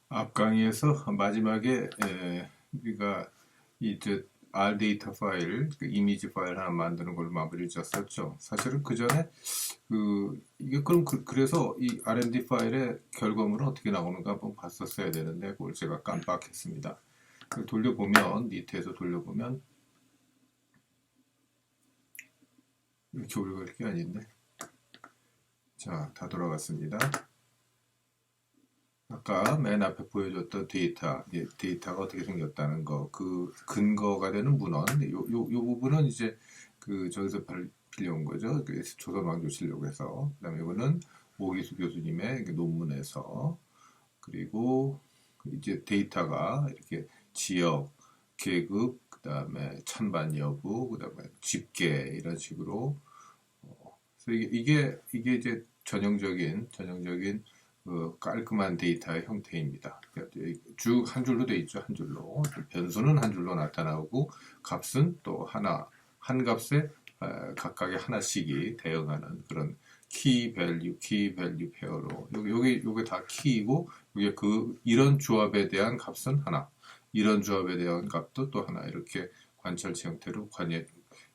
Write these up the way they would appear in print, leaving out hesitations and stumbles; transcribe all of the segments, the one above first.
앞 강의에서 마지막에 우리가 이제 R 데이터 파일, 그 이미지 파일 하나 만드는 걸로 마무리를 지었었죠. 사실은 그 전에 이게 그럼 그래서 이 R&D 파일의 결과물은 어떻게 나오는가 한번 봤었어야 되는데 그걸 제가 깜빡했습니다. 돌려보면 밑에서 돌려보면 이렇게 오류가 이렇게 아닌데, 자, 다 돌아갔습니다. 아까 맨 앞에 보여줬던 데이터가 어떻게 생겼다는 거, 그 근거가 되는 문헌, 요 부분은 이제 저기서 빌려온 거죠. 조선왕조실록에서. 그 다음에 이거는 오기수 교수님의 논문에서, 그리고 이제 데이터가 이렇게 지역, 계급, 그 다음에 찬반 여부, 그 다음에 집계, 이런 식으로. 그래서 이게 이제 전형적인 깔끔한 데이터의 형태입니다. 쭉 한 줄로 돼 있죠. 한 줄로. 변수는 한 줄로 나타나고 값은 또 한 값에 각각의 하나씩이 대응하는 그런 키 밸류 페어로. 요게 다 키이고, 요게 이런 조합에 대한 값은 하나, 이런 조합에 대한 값도 또 하나, 이렇게 관찰치 형태로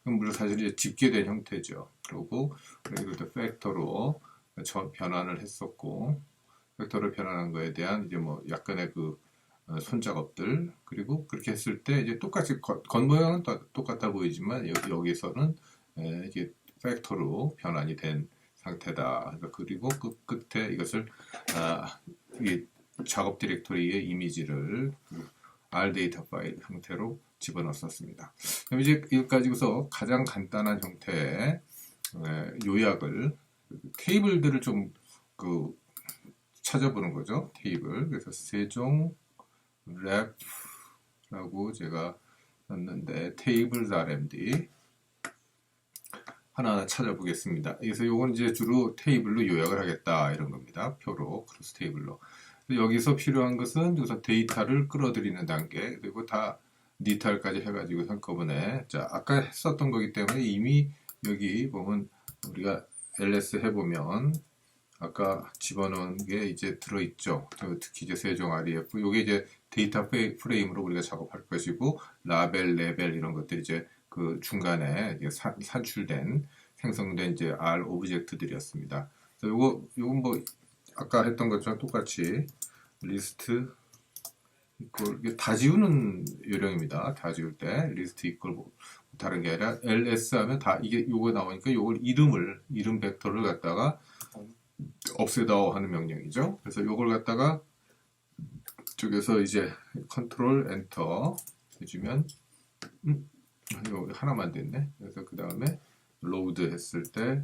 물론 사실 이제 집계된 형태죠. 그리고 이것도 팩터로 변환을 했었고, 벡터를 변환한 거에 대한 이제 뭐 약간의 손작업들, 그리고 그렇게 했을 때 이제 똑같이 겉모양은 똑같아 보이지만 여기서는 이게 팩터로 변환이 된 상태다. 그리고 끝에 이것을 이 작업 디렉토리의 이미지를 R 데이터 파일 형태로 집어넣었습니다. 그럼 이제 이거 가지고서 가장 간단한 형태의 요약을, 테이블들을 좀 찾아보는 거죠. 테이블. 그래서 세종 랩라고 제가 넣는데 테이블 RMD 하나하나 찾아보겠습니다. 그래서 요건 이제 주로 테이블로 요약을 하겠다 이런 겁니다. 표로 크로스 테이블로. 여기서 필요한 것은 우선 데이터를 끌어들이는 단계, 그리고 다 니탈까지 해가지고 한꺼번에, 자, 아까 했었던 거기 때문에 이미 여기 보면 우리가 ls 해보면 아까 집어넣은 게 이제 들어있죠. 특히 이제 세종 REF, 요게 이제 데이터 프레임으로 우리가 작업할 것이고, 라벨, 레벨 이런 것들이 이제 그 중간에 산출된, 생성된 이제 R 오브젝트들이었습니다. 그래서 요건 뭐 아까 했던 것처럼 똑같이 리스트 이퀄, 다 지우는 요령입니다. 다 지울 때 리스트 이퀄 다른 게 아니라 ls 하면 다 이게 요거 나오니까 요걸 이름 벡터를 갖다가 없애다 하는 명령이죠. 그래서 요걸 갖다가 쪽에서 이제 컨트롤 엔터 해주면 이거 하나만 됐네. 그래서 그 다음에 로드 했을 때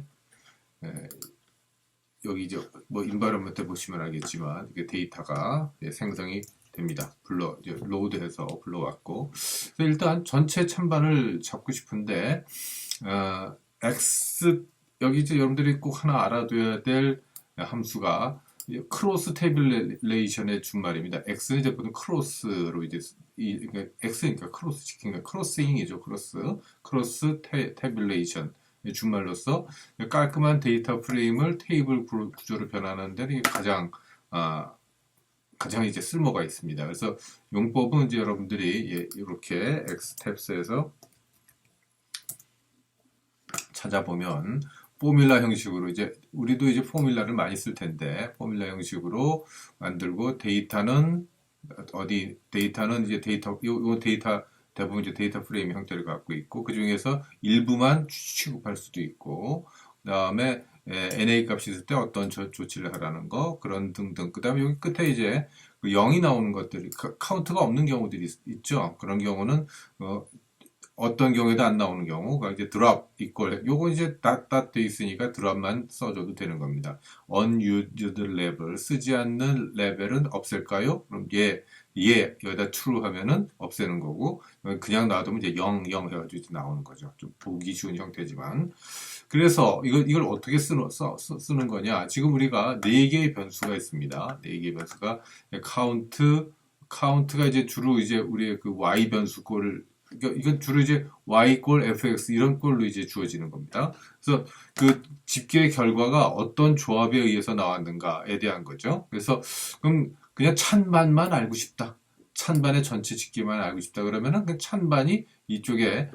여기 이제 뭐 인바이러먼트 보시면 알겠지만 이게 데이터가 생성이 됩니다. 이제 로드해서 불러왔고, 일단 전체 찬반을 잡고 싶은데 x, 여기 이제 여러분들이 꼭 하나 알아둬야 될 함수가 크로스 테이블레이션의 준말입니다. x는 이제 보통 크로스로 이제 그러니까 x니까 크로스 시킨가 크로스잉이죠. 크로스 테이블레이션 준말로서 깔끔한 데이터 프레임을 테이블 구조로 변하는 데 가장 이제 쓸모가 있습니다. 그래서 용법은 이제 여러분들이 이렇게 엑스텝스에서 찾아보면 포뮬라 형식으로, 이제 우리도 이제 포뮬라를 많이 쓸 텐데 포뮬라 형식으로 만들고, 데이터는 이제 요 데이터 대부분 이제 데이터 프레임 형태를 갖고 있고, 그 중에서 일부만 취급할 수도 있고, 그 다음에 NA 값이 있을 때 어떤 조치를 하라는 거, 그런 등등. 그 다음에 여기 끝에 이제 0이 나오는 것들이, 카운트가 없는 경우들이 있죠. 그런 경우는 어떤 경우에도 안 나오는 경우가 이제 드랍 이퀄, 요거 이제 돼 있으니까 드랍만 써줘도 되는 겁니다. unused level, 쓰지 않는 레벨은 없앨까요? 그럼 여기다 true 하면은 없애는 거고, 그냥 놔두면 이제 0 해가지고 이제 나오는 거죠. 좀 보기 쉬운 형태지만. 그래서 이걸 어떻게 쓰는 거냐? 지금 우리가 4개의 변수가 있습니다. 4개의 변수가 카운트가 이제 주로 이제 우리의 그 y 변수 꼴을, 이건 주로 이제 y 꼴 fx 이런 꼴로 이제 주어지는 겁니다. 그래서 그 집계의 결과가 어떤 조합에 의해서 나왔는가에 대한 거죠. 그래서 그럼 그냥 찬반만 알고 싶다. 찬반의 전체 집계만 알고 싶다. 그러면은 그 찬반이 이쪽에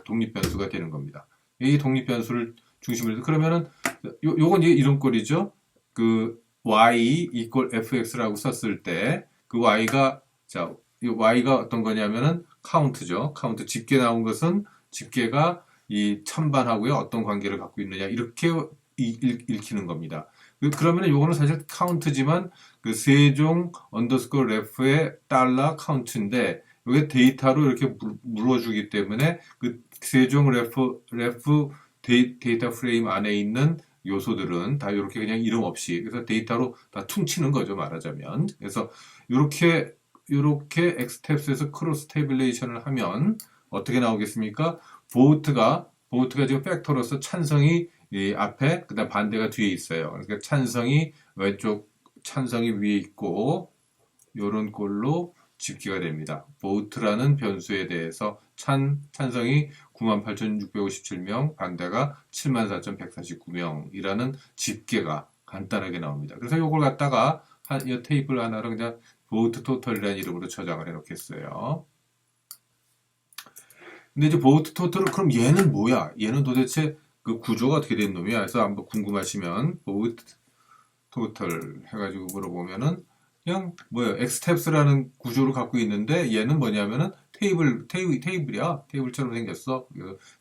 독립 변수가 되는 겁니다. 이 독립 변수를 중심으로 해서 그러면은 요건 이런 꼴이죠. 그 y equal fx라고 썼을 때 그 y가 이 y가 어떤 거냐면은 카운트죠. 카운트 집계 나온 것은 집계가 이 찬반하고요 어떤 관계를 갖고 있느냐 이렇게 읽히는 겁니다. 그러면 요거는 사실 카운트지만 그 세종 언더스코어 래프의 달러 카운트인데 이게 데이터로 이렇게 물어주기 때문에 그 세종 래프 데이터 프레임 안에 있는 요소들은 다 이렇게 그냥 이름 없이 그래서 데이터로 다 퉁치는 거죠 말하자면. 그래서 이렇게 엑스텝스에서 크로스 테이블레이션을 하면 어떻게 나오겠습니까? 보트가 지금 팩터로서 찬성이 이 앞에 그다음 반대가 뒤에 있어요. 그러니까 찬성이 왼쪽 찬성이 위에 있고 요런 꼴로 집계가 됩니다. 보트라는 변수에 대해서 찬성이 98,657명, 반대가 74,149명이라는 집계가 간단하게 나옵니다. 그래서 요걸 갖다가 이 테이블 하나로 그냥 보트 토털이라는 이름으로 저장을 해 놓겠어요. 근데 이제 보트 토털은 그럼 얘는 뭐야? 얘는 도대체 그 구조가 어떻게 된 놈이야? 그래서 한번 궁금하시면 보트 토털 해가지고 물어보면은 그냥 뭐예요? 엑스텝스라는 구조를 갖고 있는데 얘는 뭐냐면은 테이블이야. 테이블처럼 생겼어.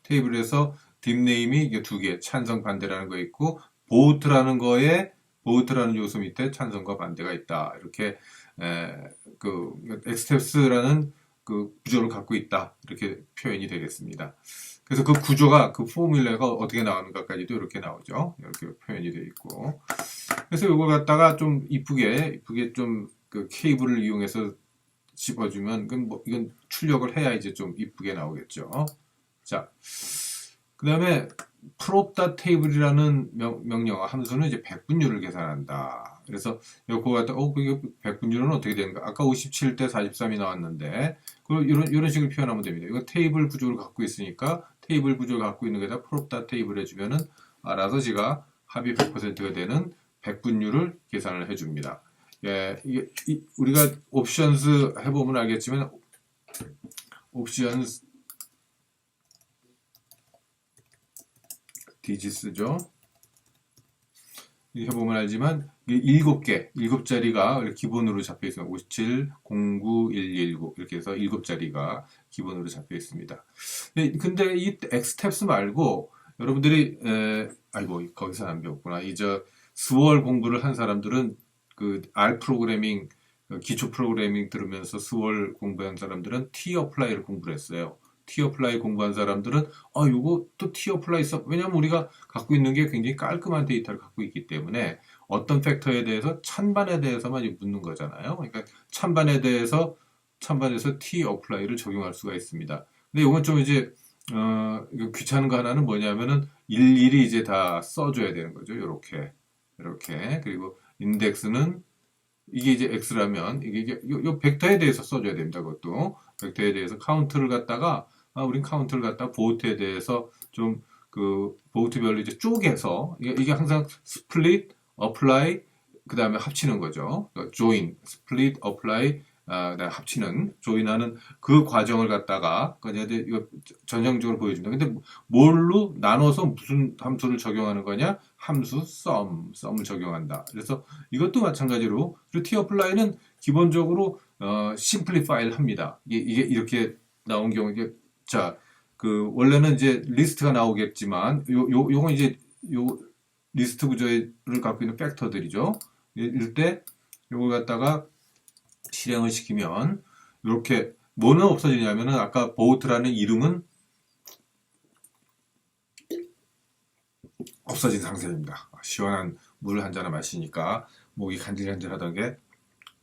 테이블에서 딥네임이 이게 두 개, 찬성 반대라는 거 있고 보트라는 요소 밑에 찬성과 반대가 있다. 이렇게 그 엑스텝스라는 그 구조를 갖고 있다. 이렇게 표현이 되겠습니다. 그래서 그 구조가 그 포뮬러가 어떻게 나오는가까지도 이렇게 나오죠. 이렇게 표현이 되어 있고. 그래서 이걸 갖다가 좀 이쁘게 좀 그 케이블을 이용해서 집어주면 이건 출력을 해야 이제 좀 이쁘게 나오겠죠. 자, 그 다음에 prop.table이라는 명령어 함수는 이제 백분율을 계산한다. 그래서 이거 갖다 그게 백분율은 어떻게 되는가? 아까 57대 43이 나왔는데 이런 식으로 표현하면 됩니다. 이거 테이블 구조를 갖고 있으니까 테이블 구조를 갖고 있는 거에다 prop.table 해주면은 알아서 지가 합이 100%가 되는 백분율을 계산을 해줍니다. 예, 우리가 옵션스 해보면 알겠지만 옵션스 디지스죠. 해보면 알지만 7자리가 기본으로 잡혀 있습니다. 57, 09, 119 이렇게 해서 7자리가 기본으로 잡혀 있습니다. 근데 이 엑스텝스 말고 여러분들이 아이고 거기서 안 배웠구나. 스월 공부를 한 사람들은 그 R 프로그래밍 기초 프로그래밍 들으면서 스월 공부한 사람들은 T 어플라이를 공부를 했어요. T 어플라이 공부한 사람들은 요거 또 T 어플라이 써. 왜냐면 우리가 갖고 있는 게 굉장히 깔끔한 데이터를 갖고 있기 때문에 어떤 팩터에 대해서 찬반에 대해서만 묻는 거잖아요. 그러니까 찬반에서 T 어플라이를 적용할 수가 있습니다. 근데 이건 좀 이제 귀찮은 거 하나는 뭐냐면은 일일이 이제 다 써줘야 되는 거죠. 이렇게 그리고 인덱스는 이게 이제 x라면 요 벡터에 대해서 써줘야 됩니다. 그것도 벡터에 대해서 카운트를 갖다가 우린 카운트를 갖다가 보트에 대해서 좀 그 보트별로 이제 쪼개서 이게 항상 스플릿, 어플라이 그 다음에 합치는 거죠. 그러니까 join, split, apply 그다음에 합치는 조인하는 그 과정을 갖다가 이거 전형적으로 보여준다. 근데 뭘로 나눠서 무슨 함수를 적용하는 거냐? 함수 sum을 적용한다. 그래서 이것도 마찬가지로 그리고 tapply는 기본적으로 simplify를 합니다. 이게 이렇게 나온 경우 그 원래는 이제 리스트가 나오겠지만 요건 이제 요 리스트 구조를 갖고 있는 팩터들이죠. 이럴 때 요걸 갖다가 실행을 시키면 이렇게 뭐는 없어지냐면은 아까 보트라는 이름은 없어진 상태입니다. 시원한 물 한 잔을 마시니까 목이 간질간질하던 게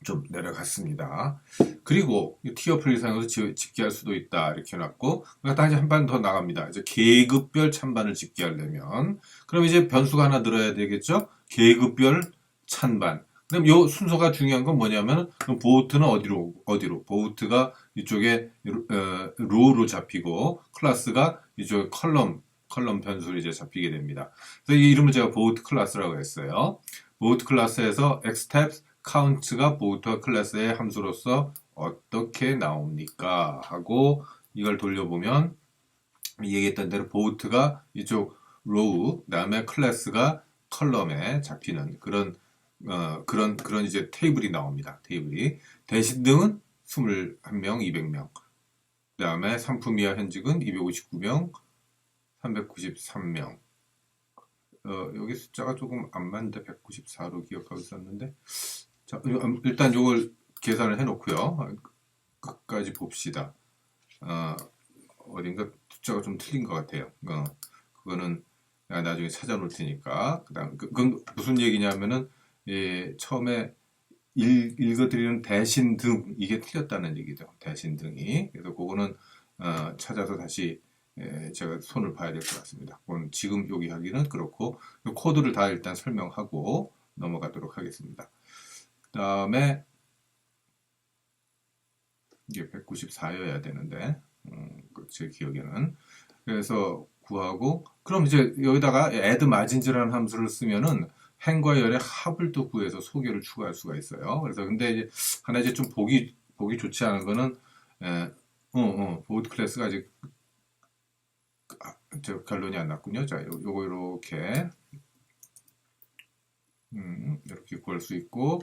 좀 내려갔습니다. 그리고 티어플리 상에서 집계할 수도 있다 이렇게 해놨고 다시 한 번 더 나갑니다. 이제 계급별 찬반을 집계하려면 그럼 이제 변수가 하나 들어야 되겠죠? 계급별 찬반. 그럼 요 순서가 중요한 건 뭐냐면 보트는 어디로? 보트가 이쪽에 로우로 잡히고 클래스가 이쪽에 컬럼 변수로 이제 잡히게 됩니다. 그래서 이 이름을 제가 보트 클래스라고 했어요. 보트 클래스에서 엑스텝스 count가 보트와 클래스의 함수로서 어떻게 나옵니까? 하고 이걸 돌려보면 얘기했던 대로 보트가 이쪽 로우, 그다음에 클래스가 컬럼에 잡히는 그런 이제 테이블이 나옵니다. 테이블이. 대신 등은 21명, 200명. 그다음에 상품 이하 현직은 259명, 393명. 여기 숫자가 조금 안 맞는데 194로 기억하고 있었는데. 자, 일단 이걸 계산을 해놓고요. 끝까지 봅시다. 어딘가 숫자가 좀 틀린 것 같아요. 그거는 나중에 찾아놓을 테니까. 그건 무슨 얘기냐면은, 예, 처음에 읽어드리는 대신 등, 이게 틀렸다는 얘기죠. 대신 등이. 그래서 그거는, 찾아서 다시, 제가 손을 봐야 될 것 같습니다. 그건 지금 여기 하기는 그렇고, 코드를 다 일단 설명하고 넘어가도록 하겠습니다. 그 다음에, 이게 194여야 되는데, 제 기억에는. 그래서 구하고, 그럼 이제 여기다가 add margins라는 함수를 쓰면은 행과 열의 합을 또 구해서 소개를 추가할 수가 있어요. 그래서 근데 이제 하나 이제 좀 보기 좋지 않은 거는, 보드 클래스가 아직, 결론이 안 났군요. 자, 요거 이렇게 구할 수 있고,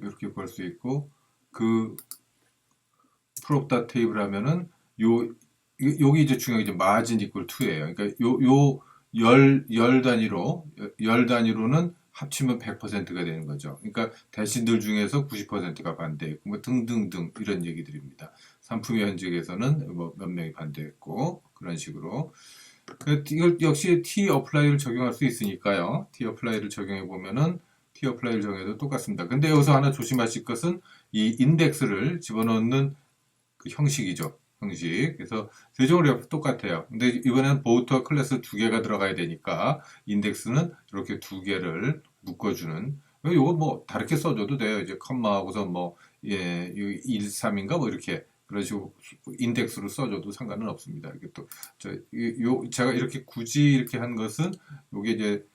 이렇게 구할 수 있고, 그 프롭다 테이블 하면은 여기 이제 중요한 게 이제 마진 이퀄 2예요. 그러니까 열 단위로는 합치면 100%가 되는 거죠. 그러니까 대신들 중에서 90%가 반대했고 뭐 등등등 이런 얘기들입니다. 상품위 현직에서는 뭐 몇 명이 반대했고 그런 식으로. 이걸 역시 T 어플라이를 적용할 수 있으니까요. T 어플라이를 적용해 보면은 T 어플라이를 적용해도 똑같습니다. 근데 여기서 하나 조심하실 것은 이 인덱스를 집어넣는 그 형식이죠. 형식. 그래서 세종으로 똑같아요. 근데 이번에는 보트와 클래스 두 개가 들어가야 되니까 인덱스는 이렇게 두 개를 묶어주는. 이거 뭐 다르게 써줘도 돼요. 이제 컴마하고서 뭐 1, 3인가 뭐 이렇게 그런 식으로 인덱스로 써줘도 상관은 없습니다. 이게 또 제가 이렇게 굳이 이렇게 한 것은 요게 이제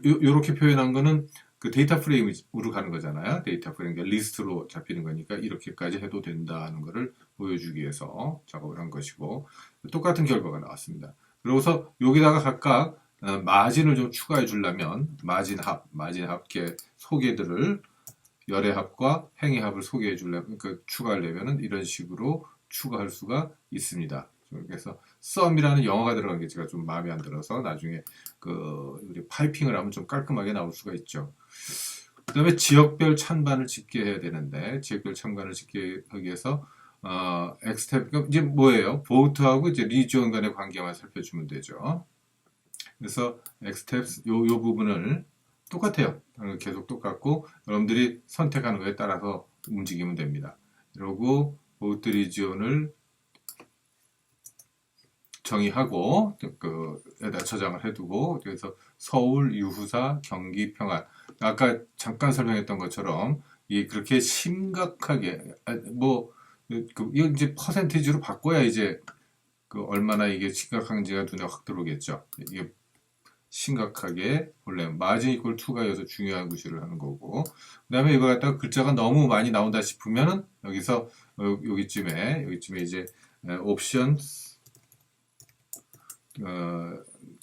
요렇게 표현한 거는 그 데이터 프레임으로 가는 거잖아요. 데이터 프레임, 그러니까 리스트로 잡히는 거니까 이렇게까지 해도 된다는 것을 보여주기 위해서 작업을 한 것이고 똑같은 결과가 나왔습니다. 그러고서 여기다가 각각 마진을 좀 추가해 주려면 마진 합계 소개들을 열의 합과 행의 합을 소개해 주려면 추가하려면 이런 식으로 추가할 수가 있습니다. 그래서 썸이라는 영어가 들어간 게 제가 좀 마음에 안 들어서 나중에 우리 파이핑을 하면 좀 깔끔하게 나올 수가 있죠. 그 다음에 지역별 찬반을 집계해야 되는데 지역별 찬반을 집계하기 위해서 엑스텝 이제 뭐예요? 보트하고 이제 리지온 간의 관계만 살펴주면 되죠. 그래서 엑스텝 요 부분을 똑같아요. 계속 똑같고 여러분들이 선택하는 거에 따라서 움직이면 됩니다. 그리고 보트 리지온을 정의하고 에다 저장을 해두고 그래서 서울, 유후사, 경기, 평안 아까 잠깐 설명했던 것처럼 그렇게 심각하게 이거 이제 퍼센티지로 바꿔야 이제 얼마나 이게 심각한지가 눈에 확 들어오겠죠. 이게 심각하게 원래 마진 이퀄 2가 여기서 중요한 구실을 하는 거고 그 다음에 이거 갖다가 글자가 너무 많이 나온다 싶으면은 여기서 여기쯤에 이제 옵션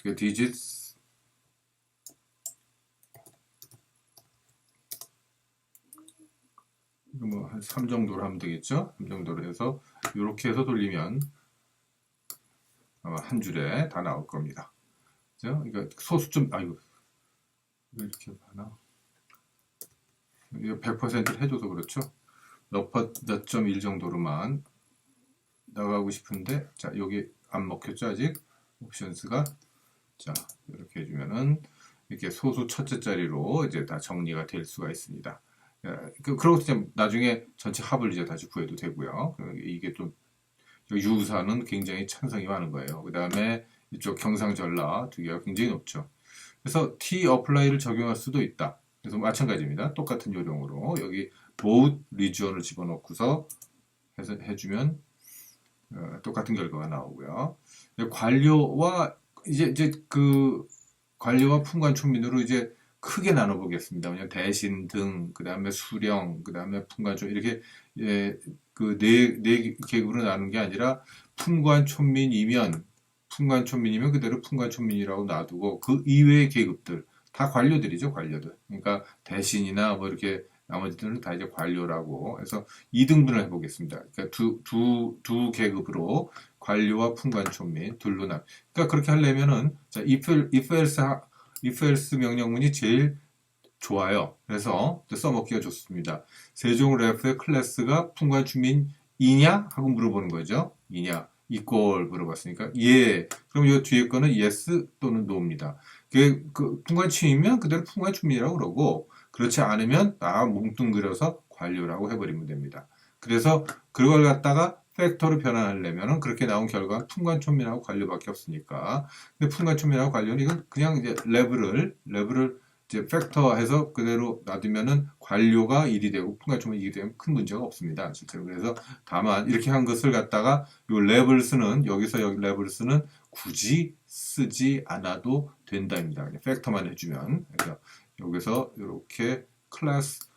digits 뭐 한 3 정도로 하면 되겠죠? 3 정도로 해서 이렇게 해서 돌리면 아마 한 줄에 다 나올 겁니다. 그죠? 그러니까 소수점 아이고 왜 이렇게 많아? 이거 100%를 해줘서 그렇죠? 몇 점 1 정도로만 나가고 싶은데 자 여기 안 먹혔죠 아직? 옵션스가 자 이렇게 해주면은 이렇게 소수 첫째 자리로 이제 다 정리가 될 수가 있습니다. 그러고 나중에 전체 합을 이제 다시 구해도 되고요. 이게 좀 유사는 굉장히 찬성이 많은 거예요. 그 다음에 이쪽 경상전라 두 개가 굉장히 높죠. 그래서 T 어플라이를 적용할 수도 있다. 그래서 마찬가지입니다. 똑같은 요령으로 여기 both region을 집어넣고서 해주면 똑같은 결과가 나오고요. 관료와 이제 관료와 풍관촌민으로 이제 크게 나눠보겠습니다. 그냥 대신 등, 그 다음에 수령, 그 다음에 풍관촌 이렇게 예, 네 계급으로 나눈 게 아니라 풍관촌민이면 그대로 풍관촌민이라고 놔두고 그 이외의 계급들 다 관료들이죠, 관료들. 그러니까 대신이나 뭐 이렇게 나머지들은 다 이제 관료라고 해서 2등분을 해보겠습니다. 그러니까 두 계급으로 관료와 풍관촌민 둘로 그러니까 그렇게 하려면은 자, if else 명령문이 제일 좋아요. 그래서 써먹기가 좋습니다. 세종 래프의 클래스가 풍관촌민이냐 하고 물어보는 거죠. 이냐 이꼴 물어봤으니까 예. 그럼 이 뒤에 거는 yes 또는 no입니다. 그 풍관촌이면 그대로 풍관촌민이라고 그러고 그렇지 않으면 뭉뚱그려서 관료라고 해버리면 됩니다. 그래서 그걸 갖다가 팩터로 변환하려면 그렇게 나온 결과는 풍관촌민하고 관료밖에 없으니까. 근데 풍관촌민하고 관료는 이건 그냥 이제 레벨을 이제 팩터해서 그대로 놔두면은 관료가 1이 되고 풍관촌민이 2이 되면 큰 문제가 없습니다. 실제로. 그래서 다만 이렇게 한 것을 갖다가 요 랩을 쓰는 여기서 여기 랩을 쓰는 굳이 쓰지 않아도 된다입니다. 그냥 팩터만 해주면. 그래서 여기서 이렇게 클래스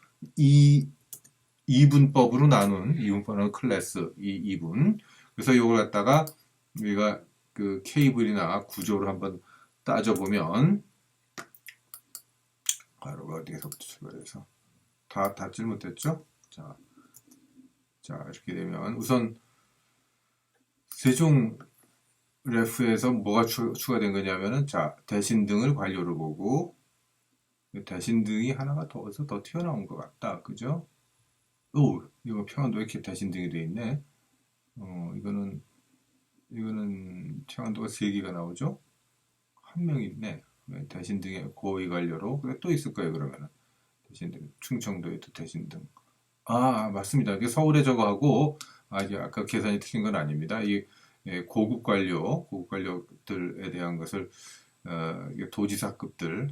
이분법으로 나눈 이분법은 클래스 이분. 그래서 이걸 갖다가 우리가 그 케이블이나 구조를 한번 따져보면 가로가 어디에서부터 출발해서 다 닿질 못했죠? 자, 이렇게 되면 우선 세종 래프에서 뭐가 추가된 거냐면은 자, 대신 등을 관료로 보고 대신 등이 하나가 더 튀어나온 것 같다. 그죠? 오, 이거 평안도 왜 이렇게 대신 등이 돼 있네? 이거는 평안도가 3개가 나오죠? 한 명 있네. 대신 등에 고위 관료로 또 있을 거예요. 그러면은 대신 등 충청도에 또 대신 등. 맞습니다. 이게 서울에 저거하고 이게 아까 계산이 틀린 건 아닙니다. 이 고급 관료들에 대한 것을 이게 도지사급들은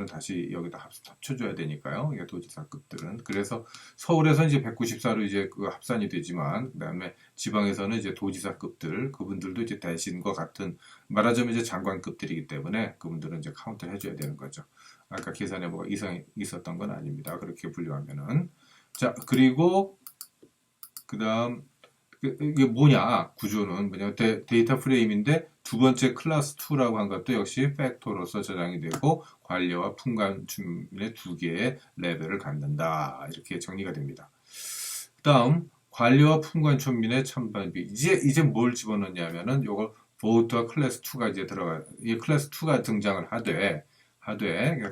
다시 여기다 합쳐줘야 되니까요. 이게 도지사급들은. 그래서 서울에서 이제 194로 이제 그 합산이 되지만, 그 다음에 지방에서는 이제 도지사급들, 그분들도 이제 대신과 같은, 말하자면 이제 장관급들이기 때문에 그분들은 이제 카운트를 해줘야 되는 거죠. 아까 계산에 뭐가 이상이 있었던 건 아닙니다. 그렇게 분류하면은. 자, 그리고, 그 다음, 이게 뭐냐, 구조는 뭐냐, 데이터 프레임인데 두 번째 클래스 2라고 한 것도 역시 팩터로서 저장이 되고 관료와 풍관촌민의 2개의 레벨을 갖는다. 이렇게 정리가 됩니다. 그 다음, 관료와 풍관촌민의 찬반비. 이제 뭘 집어넣냐면은 요걸 보트와 클래스 2가 이제 이 클래스 2가 등장을 하되,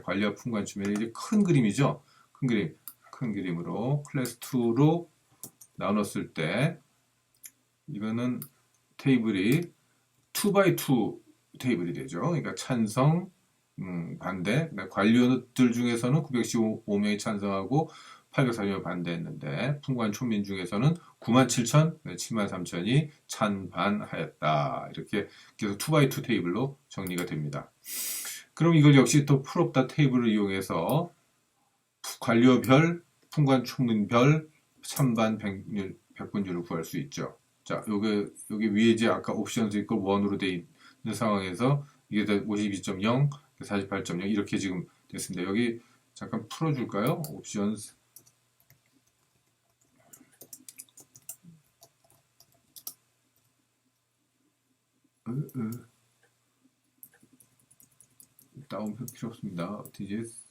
관료와 풍관촌민의 이제 큰 그림이죠. 큰 그림으로 클래스 2로 나눴을 때, 이거는 테이블이 2x2 테이블이 되죠. 그러니까 찬성, 반대. 관료들 중에서는 915명이 찬성하고 840명이 반대했는데 풍관촌민 중에서는 97,000, 73,000이 찬반하였다. 이렇게 계속 2x2 테이블로 정리가 됩니다. 그럼 이걸 역시 또 풀옵다 테이블을 이용해서 관료별, 풍관촌민별 찬반 백분율을 구할 수 있죠. 자, 여기 위에 이제 아까 옵션스 이퀄 1으로 되어 있는 상황에서 이게 52.0, 48.0 이렇게 지금 됐습니다. 여기 잠깐 풀어줄까요? 옵션스. 다운표 필요 없습니다. TGS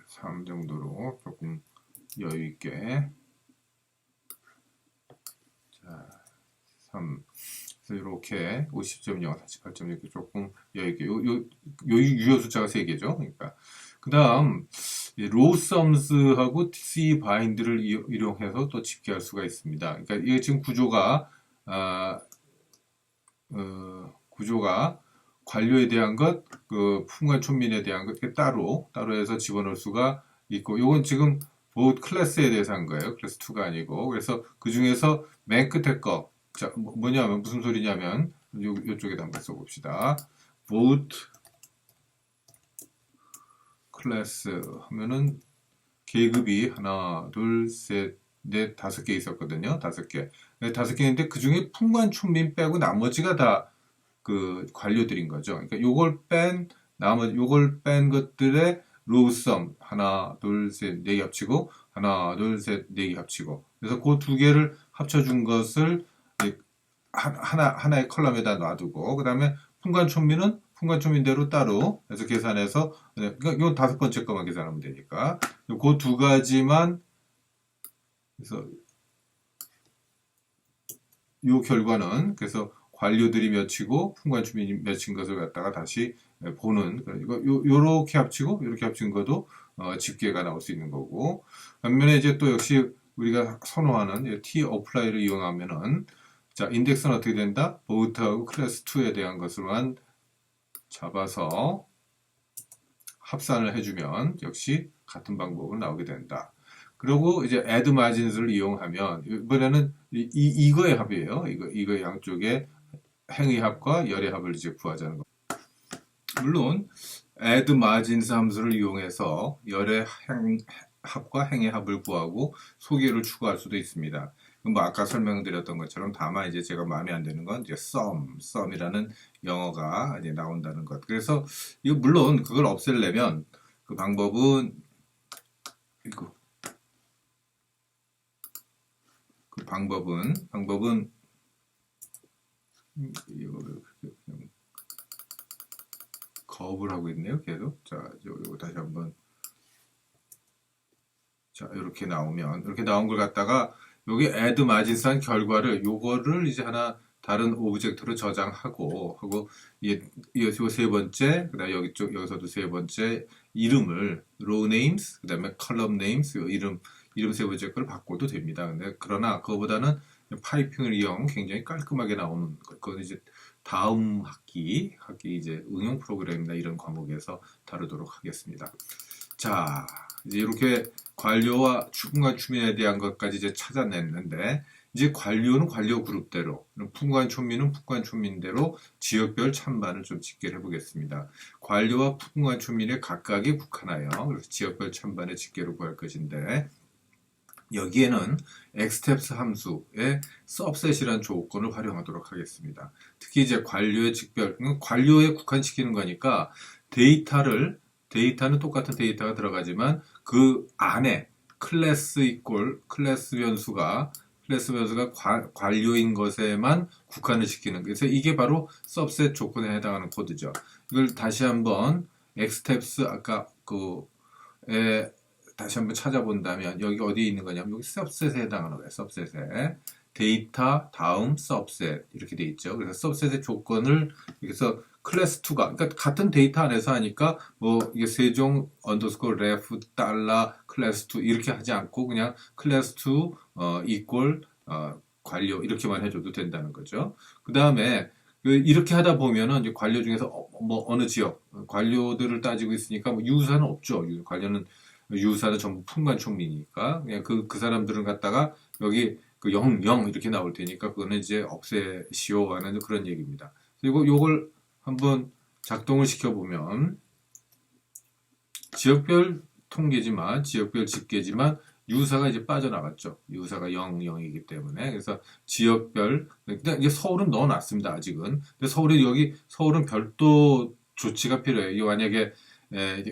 3 정도로 조금 여유 있게. 자, 3. 그래서 이렇게 50.0, 48.0 이렇게 조금 여유있게. 유효 숫자가 3개죠. 그러니까. 그 다음, 로썸스하고 C 바인드를 이용해서 또 집계할 수가 있습니다. 그러니까 이게 지금 구조가 관료에 대한 것, 그 풍관촌민에 대한 것 이렇게 따로 해서 집어넣을 수가 있고, 요건 지금 보드 클래스에 대해서 한 거예요. 클래스 2가 아니고. 그래서 그 중에서 맨 끝에 거. 자, 뭐냐면, 무슨 소리냐면, 요쪽에다 한번 써봅시다. 보드 클래스 하면은, 계급이 하나, 둘, 셋, 넷, 5개 있었거든요. 5개. 5개인데, 그 중에 풍관촌민 빼고 나머지가 다 그 관료들인 거죠. 그러니까 요걸 뺀 것들의 로우썸 하나, 둘, 셋, 네 개 합치고 하나, 둘, 셋, 네 개 합치고 그래서 그 두 개를 합쳐준 것을 하나의 컬럼에다 놔두고 그 다음에 풍간촌미는 풍간촌미대로 따로 해서 계산해서 그러니까 요 다섯 번째 거만 계산하면 되니까 그 두 가지만 그래서 요 결과는 그래서 관료들이 몇이고 풍관주민이 몇인 것을 갖다가 다시 보는 요렇게 합치고 요렇게 합친 것도 집계가 나올 수 있는 거고 반면에 이제 또 역시 우리가 선호하는 T 어플라이를 이용하면은 자 인덱스는 어떻게 된다? 보트하고 클래스 2에 대한 것으로만 잡아서 합산을 해주면 역시 같은 방법으로 나오게 된다. 그리고 이제 add margins를 이용하면 이번에는 이거의 합이에요. 이거 양쪽에 행의 합과 열의 합을 이제 구하자는 거. 물론 add margins 함수를 이용해서 열의 합과 행의 합을 구하고 소개를 추가할 수도 있습니다. 뭐 아까 설명드렸던 것처럼 다만 이제 제가 마음에 안 드는 건 이제 sum이라는 영어가 이제 나온다는 것. 그래서 이거 물론 그걸 없애려면 그 방법은 이거 그 방법은 이거 그냥 거업을 하고 있네요. 계속 자 요거 다시 한번 자 이렇게 나오면 이렇게 나온 걸 갖다가 여기 add margins한 결과를 요거를 이제 하나 다른 오브젝트로 저장하고 이거 세 번째 그다음 여기서도 세 번째 이름을 row names 그다음에 column names 이름 세 번째 걸 바꿔도 됩니다. 근데 그러나 그거보다는 파이핑을 이용 굉장히 깔끔하게 나오는 것. 그건 이제 다음 학기 이제 응용 프로그램이나 이런 과목에서 다루도록 하겠습니다. 자, 이제 이렇게 관료와 충관 추민에 대한 것까지 이제 찾아냈는데 이제 관료는 관료 그룹대로, 풍관 촌민은 풍관 촌민대로 지역별 찬반을 좀 집계를 해보겠습니다. 관료와 풍관 촌민에 각각에 국한하여 그래서 지역별 찬반의 집계를 구할 것인데 여기에는 xsteps 함수의 subset이라는 조건을 활용하도록 하겠습니다. 특히 이제 관료의 직별, 관료에 국한시키는 거니까 데이터는 똑같은 데이터가 들어가지만 그 안에 클래스 변수가 관료인 것에만 국한을 시키는 그래서 이게 바로 subset 조건에 해당하는 코드죠. 이걸 다시 한번 xsteps 아까 다시 한번 찾아본다면 여기 어디에 있는 거냐면 여기 subset에 해당하는 거예요. subset에 데이터 다음 subset 이렇게 돼 있죠. 그래서 subset의 조건을 여기서 클래스 2가 그러니까 같은 데이터 안에서 하니까 뭐 이게 세종 언더스코어 ref 달러 클래스 2 이렇게 하지 않고 그냥 클래스 2 equal 관료 이렇게만 해줘도 된다는 거죠. 그 다음에 이렇게 하다 보면은 이제 관료 중에서 뭐 어느 지역 관료들을 따지고 있으니까 뭐 유사는 없죠. 관료는 유사는 전부 풍관총리니까 그냥 그 사람들은 갖다가 여기 그 0, 0 이렇게 나올 테니까 그거는 이제 없애시오 하는 그런 얘기입니다. 그리고 요걸 한번 작동을 시켜보면 지역별 통계지만 지역별 집계지만 유사가 이제 빠져나갔죠. 유사가 0, 0이기 때문에 그래서 지역별 근데 이제 서울은 넣어놨습니다. 아직은. 근데 서울은 별도 조치가 필요해요. 이게 만약에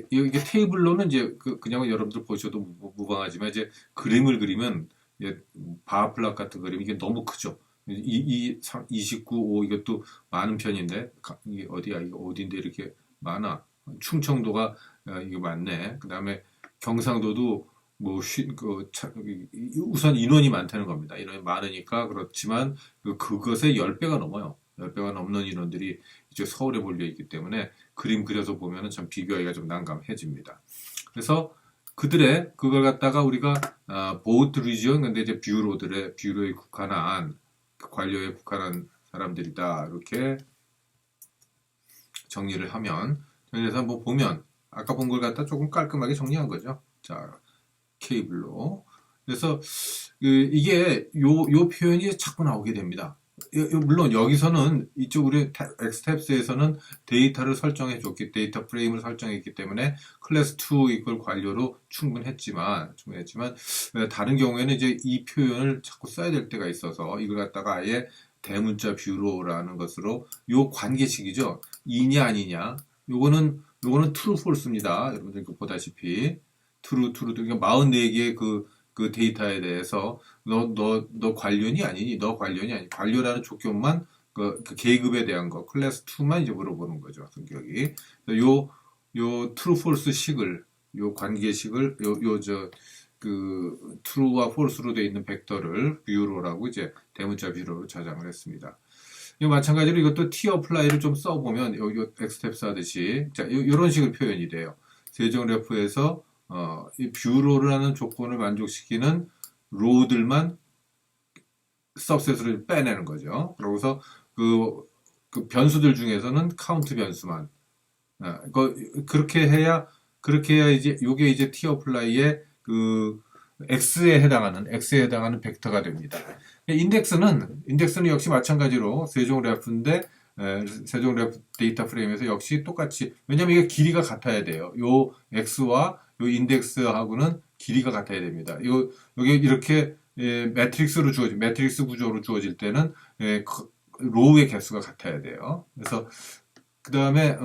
이게 테이블로는 이제 그냥 여러분들 보셔도 무방하지만 이제 그림을 그리면 바 플랫 같은 그림 이게 너무 크죠. 29, 5 이것도 많은 편인데 이게 어디야? 이거 어딘데 이렇게 많아? 충청도가 이게 많네. 그 다음에 경상도도 우선 인원이 많다는 겁니다. 인원이 많으니까 그렇지만 그것의 10배가 넘어요. 10배가 넘는 인원들이 이제 서울에 몰려 있기 때문에 그림 그려서 보면은 참 비교하기가 좀 난감해집니다. 그래서 그걸 갖다가 우리가 보트 리지언 근데 이제 뷰로에 국한한 관료에 국한한 사람들이다 이렇게 정리를 하면 정리해서 한번 보면 아까 본 걸 갖다 조금 깔끔하게 정리한 거죠. 자 케이블로 그래서 이게 요 표현이 자꾸 나오게 됩니다. 물론 여기서는 이쪽 우리 엑스텝스에서는 데이터 프레임을 설정했기 때문에 클래스 2 이걸 관료로 충분했지만 다른 경우에는 이제 이 표현을 자꾸 써야 될 때가 있어서 이걸 갖다가 아예 대문자 뷰로라는 것으로 요 관계식이죠. 이냐 아니냐. 요거는 true false입니다. 여러분들 보다시피 true 그러니까 44개의 그 데이터에 대해서 너 관련이 아니니? 너 관련이 아니. 관료라는 조건만 그 계급에 대한 거 클래스 2만 이제 물어보는 거죠. 성격이. 요 true false 식을 요 관계식을 그 true와 false로 되어 있는 벡터를 뷰로라고 이제 대문자 뷰로로 저장을 했습니다. 이 마찬가지로 이것도 t-apply를 좀 써보면 여기 엑스텝스 하듯이 자 이런 식으로 표현이 돼요. 세종래프에서 이 뷰로라는 조건을 만족시키는 로우들만 सब셋으로 빼내는 거죠. 그러고서 그 변수들 중에서는 카운트 변수만 그렇게 해야 이제 요게 이제 t-apply의 그 x에 해당하는 벡터가 됩니다. 인덱스는 역시 마찬가지로 세종래프인데 세종래프 데이터 프레임에서 역시 똑같이 왜냐면 이게 길이가 같아야 돼요. 요 x와 요 인덱스하고는 길이가 같아야 됩니다. 여기 이렇게 매트릭스 구조로 주어질 때는 로우의 개수가 같아야 돼요. 그래서 그 다음에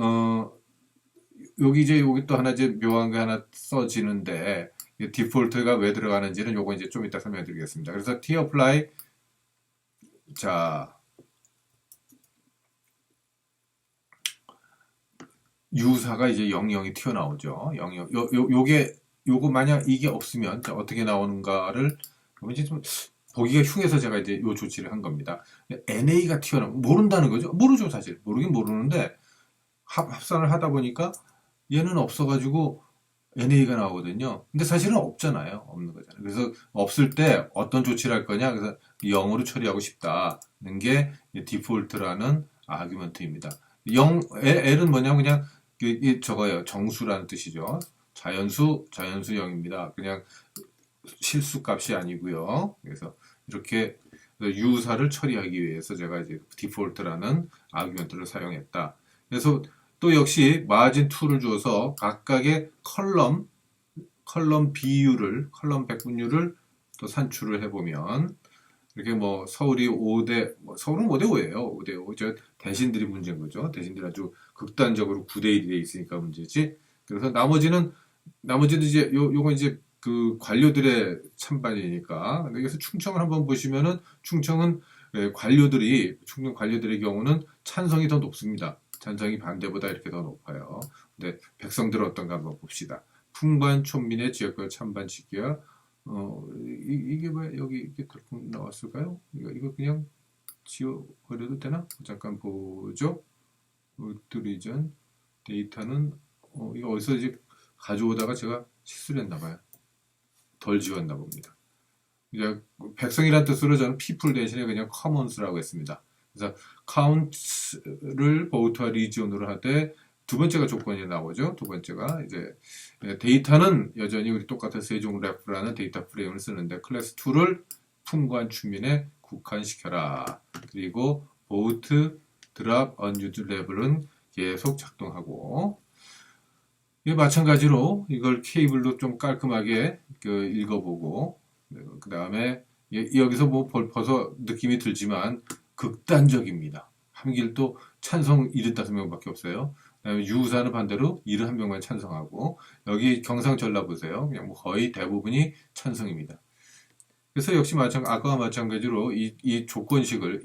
여기 또 하나 이제 묘한 게 하나 써지는데 디폴트가 왜 들어가는지는 요거 이제 좀 이따 설명드리겠습니다. 그래서 t-apply 자 유사가 이제 00이 튀어나오죠. 00 요거 만약 이게 없으면 어떻게 나오는가를 이제 좀 보기가 흉해서 제가 이제 요 조치를 한 겁니다. NA가 튀어나오면 모른다는 거죠. 모르죠 사실. 모르긴 모르는데 합산을 하다 보니까 얘는 없어가지고 NA가 나오거든요. 근데 사실은 없잖아요. 없는 거잖아요. 그래서 없을 때 어떤 조치를 할 거냐. 그래서 0으로 처리하고 싶다는 게 디폴트라는 아규먼트입니다. L은 뭐냐면 그냥 저거예요. 정수라는 뜻이죠. 자연수 0입니다. 그냥 실수값이 아니고요. 그래서 이렇게 유사를 처리하기 위해서 제가 이제 디폴트라는 아규먼트를 사용했다. 그래서 또 역시 마진 2를 주어서 각각의 컬럼 백분율을 또 산출을 해보면 이렇게 뭐 서울이 5대 서울은 5대 5예요. 5대 5. 저 대신들이 문제인 거죠. 대신들이 아주 극단적으로 9대 1이 돼 있으니까 문제지. 그래서 나머지는 이제 요건 이제 그 관료들의 찬반이니까. 여기서 충청을 한번 보시면은 충청 관료들의 경우는 찬성이 더 높습니다. 찬성이 반대보다 이렇게 더 높아요. 근데 백성들은 어떤가 한번 봅시다. 풍관 촌민의 지역별 찬반 시기야. 이게 왜 여기 이렇게 덜컥 나왔을까요? 이거 그냥 지워버려도 되나? 잠깐 보죠. 리전 데이터는 이거 어디서 이제 가져오다가 제가 실수를 했나 봐요. 덜 지웠나 봅니다. 이제 백성이란 뜻으로 저는 people 대신에 그냥 commons라고 했습니다. 그래서 count를 보우트와 region으로 하되 두 번째가 조건이 나오죠. 두 번째가 이제 데이터는 여전히 우리 똑같은 세종래프라는 데이터 프레임을 쓰는데 클래스 2를 풍관 추민에 국한시켜라. 그리고 보우트 드랍 언유즈 레벨은 계속 작동하고 마찬가지로 이걸 케이블로 좀 깔끔하게 읽어보고 그 다음에 여기서 뭐 벌써 느낌이 들지만 극단적입니다. 한길도 찬성 75명밖에 없어요. 그다음에 유사는 반대로 71명만 찬성하고 여기 경상 전라 보세요. 그냥 뭐 거의 대부분이 찬성입니다. 그래서 역시 아까와 마찬가지로 이 조건식을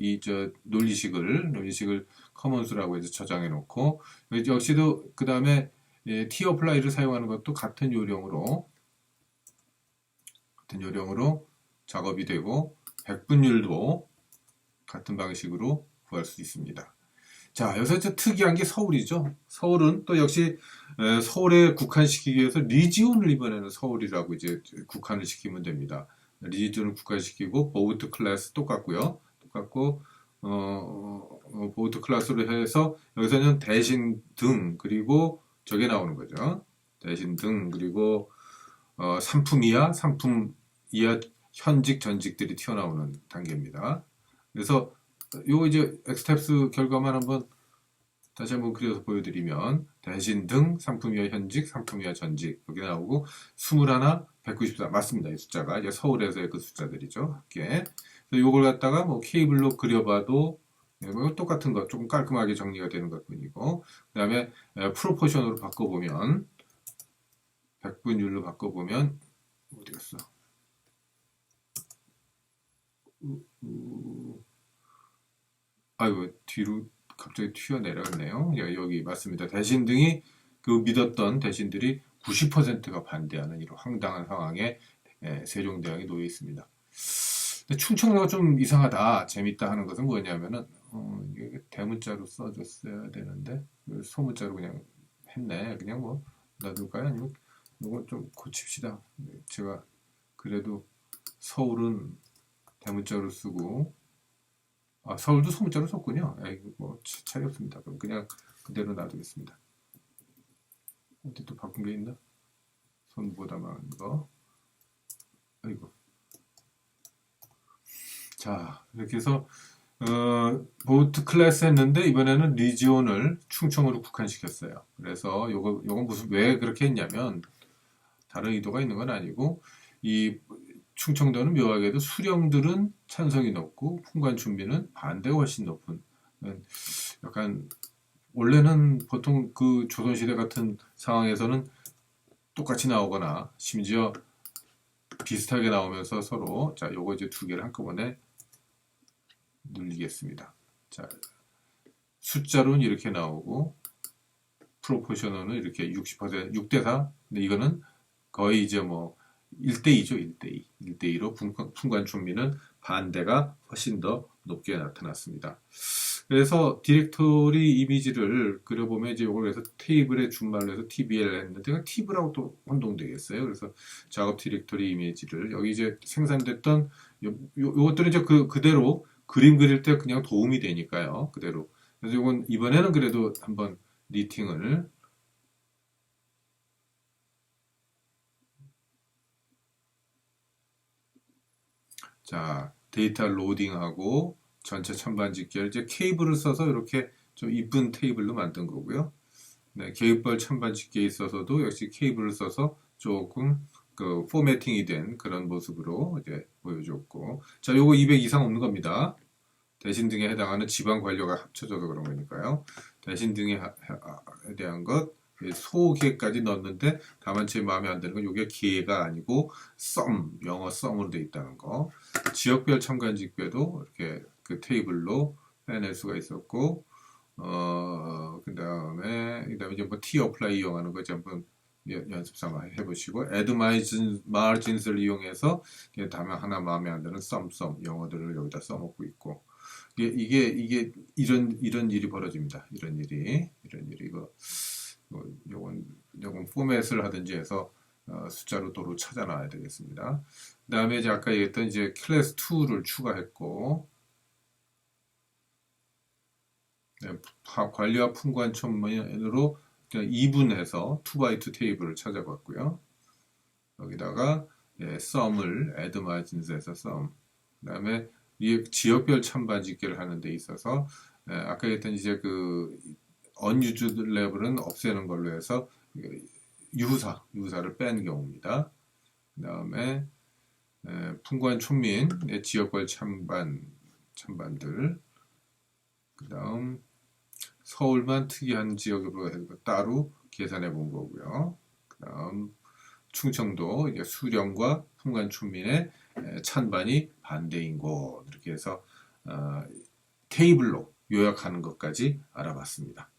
논리식을 커먼스라고 해서 저장해 놓고 역시도 그 다음에 t-apply를 사용하는 것도 같은 요령으로 작업이 되고 백분율도 같은 방식으로 구할 수 있습니다. 자, 여기서 특이한 게 서울이죠. 서울은 또 역시 서울에 국한시키기 위해서 리지온을 이번에는 서울이라고 이제 국한을 시키면 됩니다. 리지온을 국한시키고 보우트 클래스 똑같고요. 똑같고 보우트 클래스로 해서 여기서는 대신 등 그리고 저게 나오는 거죠. 대신 등 그리고 상품 이하 현직 전직들이 튀어나오는 단계입니다. 그래서 요 이제 엑스텝스 결과만 다시 한번 그려서 보여드리면 대신 등 상품 이하 현직, 상품 이하 전직 여기 나오고 21, 194 맞습니다. 이 숫자가 이제 서울에서의 그 숫자들이죠. 합계 그래서 요걸 갖다가 뭐 케이블로 그려봐도 뭐 똑같은 거 조금 깔끔하게 정리가 되는 것 뿐이고, 그 다음에 프로포션으로 바꿔보면 100분율로 바꿔보면 어디 갔어? 아이고 뒤로 갑자기 튀어내려갔네요. 여기 맞습니다. 대신등이 그 믿었던 대신들이 90%가 반대하는 이런 황당한 상황에 세종대왕이 놓여 있습니다. 근데 충청도가 좀 이상하다, 재밌다 하는 것은 뭐냐면은 이게 대문자로 써줬어야 되는데 소문자로 그냥 했네. 그냥 뭐 놔둘까요? 아니면 이거 좀 고칩시다. 제가 그래도 서울은 대문자로 쓰고 서울도 소문자로 썼군요. 뭐 차이 없습니다. 그럼 그냥 그대로 놔두겠습니다. 어디 또 바꾼 게 있나? 손보다 많은 거. 아이고. 자, 이렇게 해서 보트 클래스 했는데 이번에는 리지온을 충청으로 국한시켰어요. 그래서 요건 무슨 왜 그렇게 했냐면 다른 의도가 있는 건 아니고 이 충청도는 묘하게도 수령들은 찬성이 높고 풍관춘비는 반대가 훨씬 높은, 약간 원래는 보통 그 조선시대 같은 상황에서는 똑같이 나오거나 심지어 비슷하게 나오면서 서로, 자 요거 이제 두 개를 한꺼번에 눌리겠습니다. 자, 숫자로는 이렇게 나오고 프로포셔널은 이렇게 60% 6대4. 근데 이거는 거의 이제 뭐 1대2죠. 1대2. 1대2로 풍관춘비는 반대가 훨씬 더 높게 나타났습니다. 그래서 디렉토리 이미지를 그려보면 이제 이걸 해서 테이블에 준말로 해서 TBL 했는데 TB라고 또 혼동되겠어요. 그래서 작업 디렉토리 이미지를 여기 이제 생산됐던 요것들은 이제 그대로 그림 그릴 때 그냥 도움이 되니까요. 그대로. 그래서 이건 이번에는 그래도 한번 리팅을 자, 데이터 로딩하고 전체 찬반 집계를 이제 케이블을 써서 이렇게 좀 이쁜 테이블로 만든 거고요. 네, 계획별 찬반 집계에 있어서도 역시 케이블을 써서 조금 그 포매팅이 된 그런 모습으로 이제 보여줬고, 자, 요거 200 이상 없는 겁니다. 대신 등에 해당하는 지방 관료가 합쳐져서 그런 거니까요. 대신 등에 대한 것 소개까지 넣었는데 다만 제 마음에 안 드는 건 이게 기회가 아니고 영어 썸으로 돼 있다는 거. 지역별 참관 집계도 이렇게 그 테이블로 빼낼 수가 있었고, 그다음에 이제 뭐 T 어플라이 이용하는 거 한번 연습 삼아 해보시고, add margins를 이용해서 다만 하나 마음에 안 드는 썸 영어들을 여기다 써먹고 있고, 이게 이런 일이 벌어집니다. 이런 일이 요건 포맷을 하든지 해서 숫자로 도로 찾아놔야 되겠습니다. 그 다음에 이제 아까 얘기했던 이제 클래스 2를 추가했고, 네, 관리와 풍관천문으로 2분해서 2x2 테이블을 찾아봤고요. 여기다가 썸을 add margins에서 썸, 그 다음에 이 지역별 찬반 집계를 하는 데 있어서 아까 했던 이제 그 unused level은 없애는 걸로 해서 유사를 뺀 경우입니다. 그 다음에 풍관촌민 지역별 찬반들, 그 다음 서울만 특이한 지역으로 해서 따로 계산해 본 거고요. 그 다음 충청도 이제 수령과 풍관촌민의 찬반이 반대인 곳, 이렇게 해서 테이블로 요약하는 것까지 알아봤습니다.